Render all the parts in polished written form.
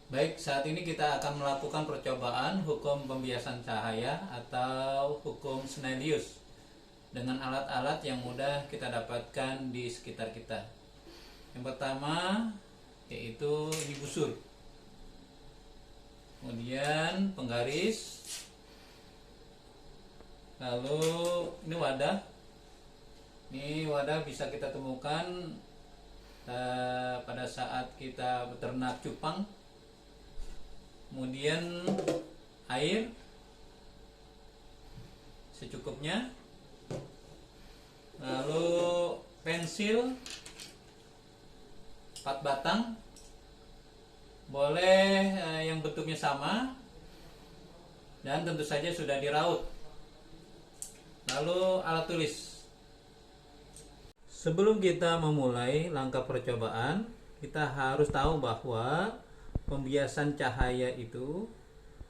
Baik, saat ini kita akan melakukan percobaan hukum pembiasan cahaya atau hukum Snellius dengan alat-alat yang mudah kita dapatkan di sekitar kita. Yang pertama yaitu digusur, kemudian penggaris, lalu ini wadah. Ini wadah bisa kita temukan pada saat kita beternak cupang. Kemudian air secukupnya, lalu pensil 4 batang, boleh yang bentuknya sama, dan tentu saja sudah diraut. Lalu alat tulis. Sebelum kita memulai langkah percobaan, kita harus tahu bahwa pembiasan cahaya itu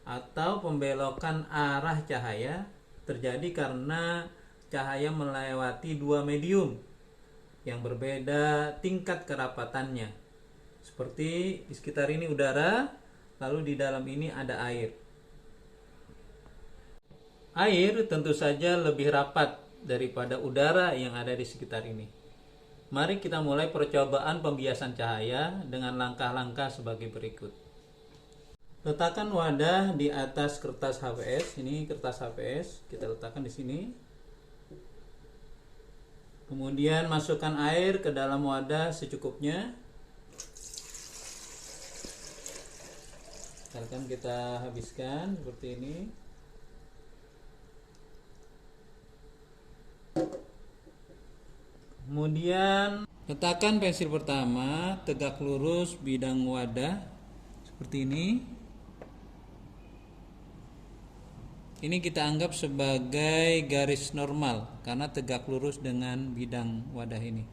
atau pembelokan arah cahaya terjadi karena cahaya melewati dua medium yang berbeda tingkat kerapatannya. Seperti di sekitar ini udara, lalu di dalam ini ada air. Air tentu saja lebih rapat daripada udara yang ada di sekitar ini. Mari kita mulai percobaan pembiasan cahaya dengan langkah-langkah sebagai berikut. Letakkan wadah di atas kertas HVS. Ini kertas HVS, kita letakkan di sini. Kemudian masukkan air ke dalam wadah secukupnya. Misalkan kita habiskan seperti ini. Kemudian letakkan pensil pertama tegak lurus bidang wadah seperti ini. Ini kita anggap sebagai garis normal karena tegak lurus dengan bidang wadah ini.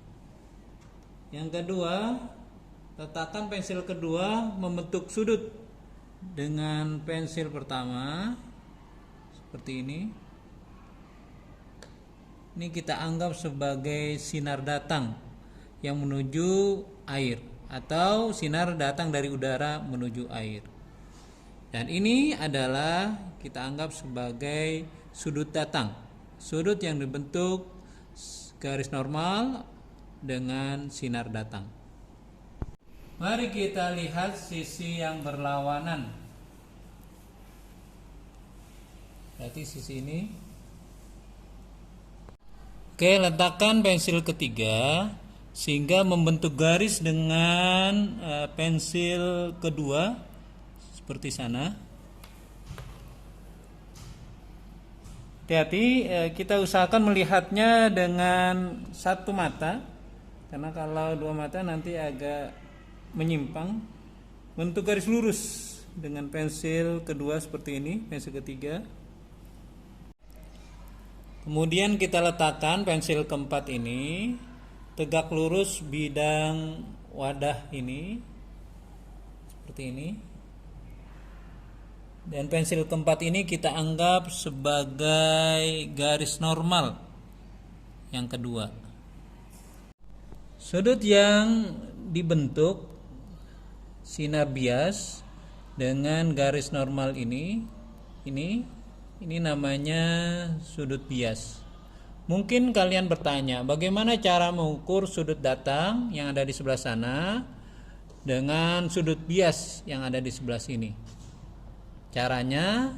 Yang kedua, letakkan pensil kedua membentuk sudut dengan pensil pertama seperti ini. Ini kita anggap sebagai sinar datang yang menuju air atau sinar datang dari udara menuju air. Dan ini adalah kita anggap sebagai sudut datang, sudut yang dibentuk garis normal dengan sinar datang. Mari kita lihat sisi yang berlawanan. Berarti sisi ini. Oke, letakkan pensil ketiga sehingga membentuk garis dengan pensil kedua seperti sana. Hati-hati, kita usahakan melihatnya dengan satu mata, karena kalau dua mata nanti agak menyimpang. Bentuk garis lurus dengan pensil kedua seperti ini, pensil ketiga. Kemudian kita letakkan pensil keempat ini tegak lurus bidang wadah ini seperti ini. Dan pensil keempat ini kita anggap sebagai garis normal yang kedua. Sudut yang dibentuk sinar bias dengan garis normal ini namanya sudut bias. Mungkin kalian bertanya, bagaimana cara mengukur sudut datang yang ada di sebelah sana dengan sudut bias yang ada di sebelah sini? Caranya,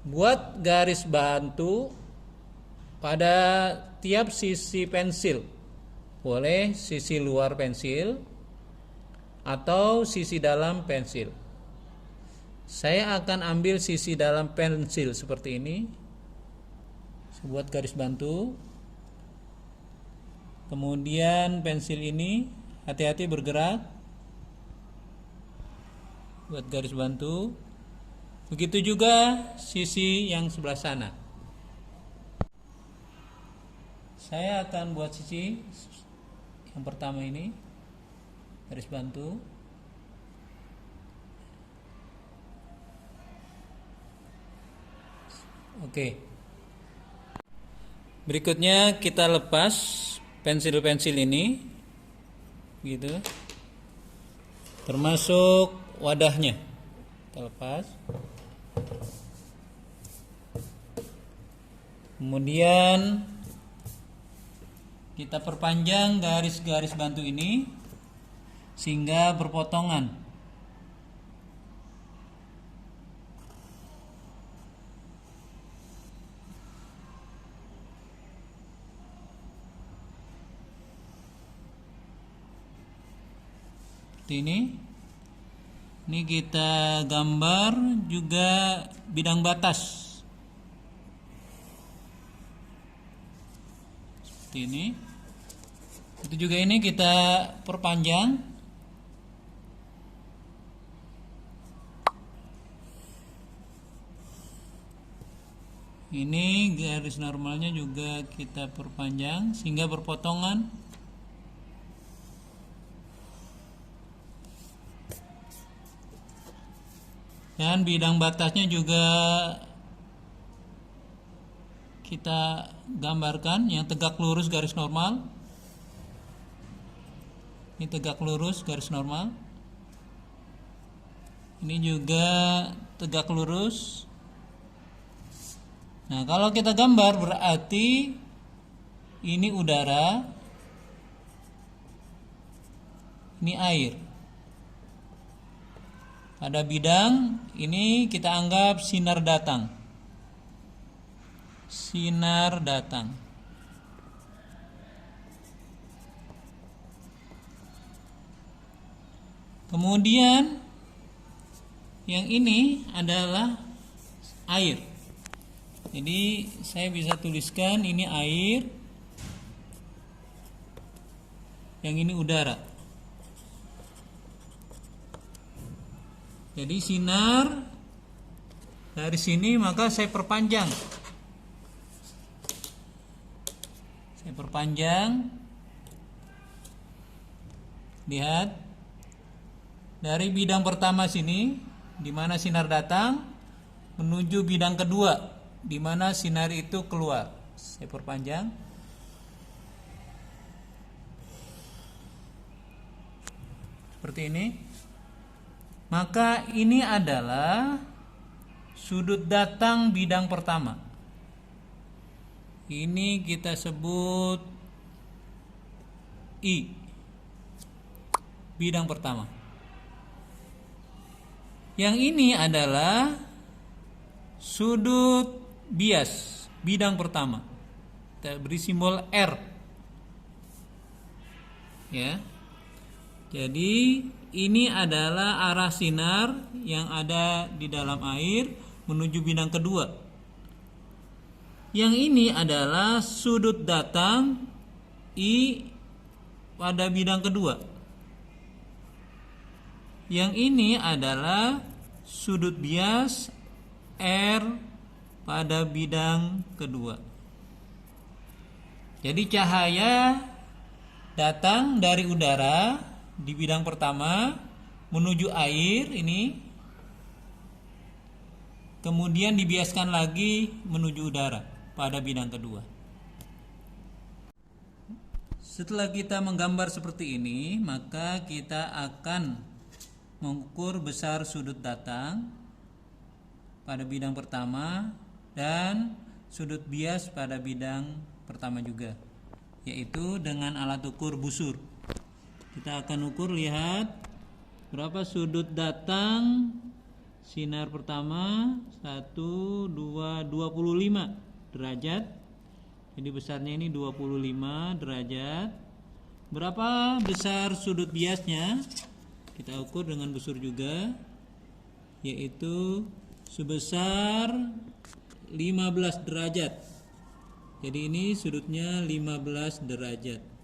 buat garis bantu pada tiap sisi pensil. Boleh sisi luar pensil atau sisi dalam pensil. Saya akan ambil sisi dalam pensil seperti ini. Buat garis bantu. Kemudian pensil ini hati-hati bergerak. Buat garis bantu. Begitu juga sisi yang sebelah sana. Saya akan buat sisi yang pertama ini garis bantu. Oke. Berikutnya kita lepas pensil-pensil ini gitu. Termasuk wadahnya. Kita lepas. Kemudian kita perpanjang garis-garis bantu ini sehingga berpotongan. Seperti ini. Ini kita gambar juga bidang batas. Seperti ini. Itu juga ini kita perpanjang. Ini garis normalnya juga kita perpanjang sehingga berpotongan. Dan bidang batasnya juga kita gambarkan yang tegak lurus garis normal. Ini tegak lurus garis normal. Ini juga tegak lurus. Nah, kalau kita gambar berarti ini udara, ini air. Pada bidang ini kita anggap sinar datang. Sinar datang. Kemudian yang ini adalah air. Jadi saya bisa tuliskan ini air, yang ini udara. Jadi sinar dari sini maka saya perpanjang. Saya perpanjang. Lihat dari bidang pertama sini di mana sinar datang menuju bidang kedua di mana sinar itu keluar. Saya perpanjang. Seperti ini. Maka ini adalah sudut datang bidang pertama. Ini kita sebut I. Bidang pertama. Yang ini adalah sudut bias bidang pertama. Kita beri simbol R. Ya. Jadi ini adalah arah sinar yang ada di dalam air menuju bidang kedua. Yang ini adalah sudut datang I pada bidang kedua. Yang ini adalah sudut bias R pada bidang kedua. Jadi cahaya datang dari udara di bidang pertama menuju air ini, kemudian dibiaskan lagi menuju udara pada bidang kedua. Setelah kita menggambar seperti ini, maka kita akan mengukur besar sudut datang pada bidang pertama dan sudut bias pada bidang pertama juga, yaitu dengan alat ukur busur. Kita akan ukur, lihat berapa sudut datang sinar pertama. 1, 2, 25 derajat. Jadi besarnya ini 25 derajat. Berapa besar sudut biasnya? Kita ukur dengan busur juga, yaitu sebesar 15 derajat. Jadi ini sudutnya 15 derajat.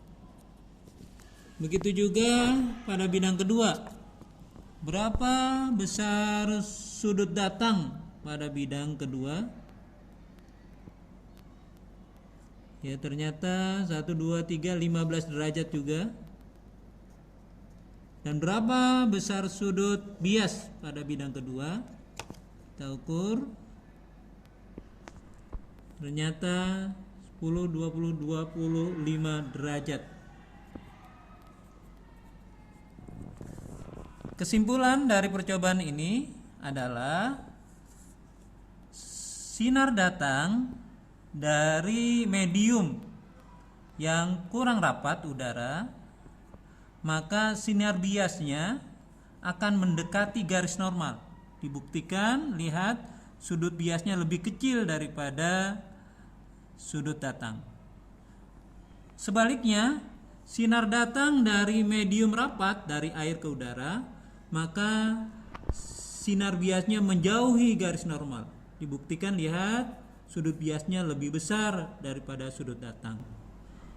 Begitu juga pada bidang kedua. Berapa besar sudut datang pada bidang kedua? Ya, ternyata 1, 2, 3, 15 derajat juga. Dan berapa besar sudut bias pada bidang kedua? Kita ukur. Ternyata 10, 20, 25 derajat. Kesimpulan dari percobaan ini adalah sinar datang dari medium yang kurang rapat udara, maka sinar biasnya akan mendekati garis normal. Dibuktikan, lihat sudut biasnya lebih kecil daripada sudut datang. Sebaliknya, sinar datang dari medium rapat dari air ke udara, maka sinar biasnya menjauhi garis normal. Dibuktikan, lihat sudut biasnya lebih besar daripada sudut datang.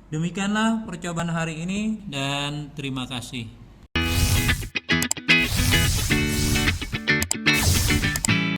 Demikianlah percobaan hari ini dan terima kasih.